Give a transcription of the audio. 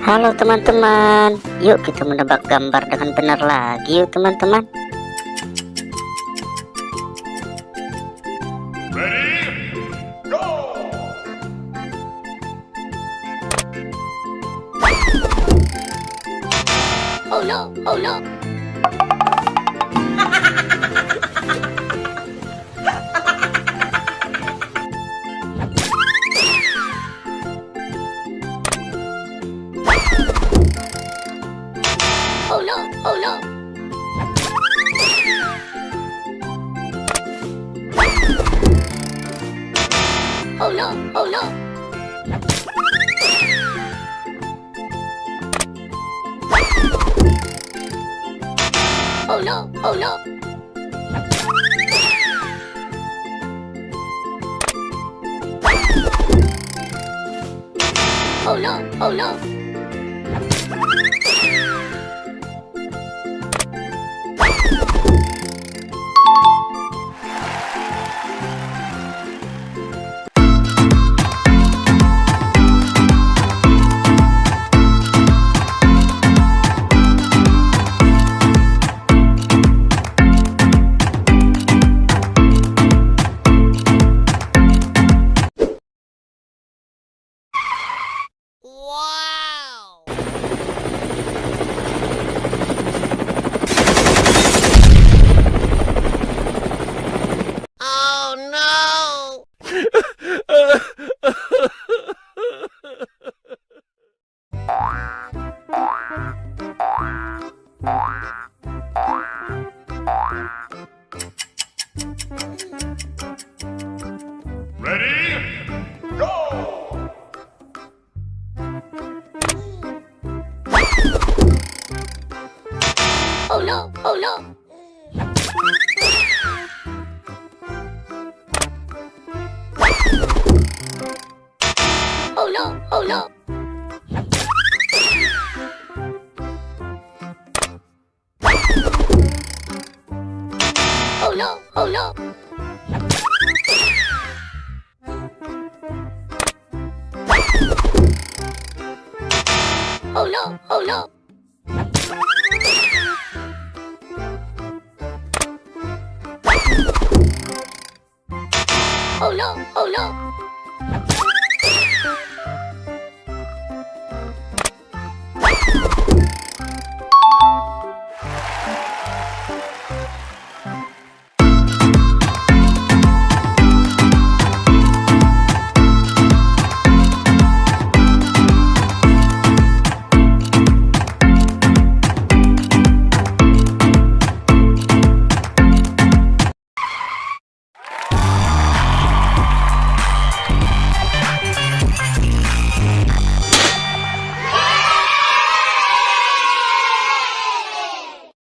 Halo teman-teman, yuk kita menebak gambar dengan benar lagi yuk teman-teman. Ready, go! Oh no, oh no. Oh no, oh no. Oh no, oh no. Oh no, oh no. Oh no, oh no. Wow! Oh no! Ready, go! Oh no, oh no. Oh no, oh no. Oh no, oh no. Oh no, oh no. Oh no, oh no.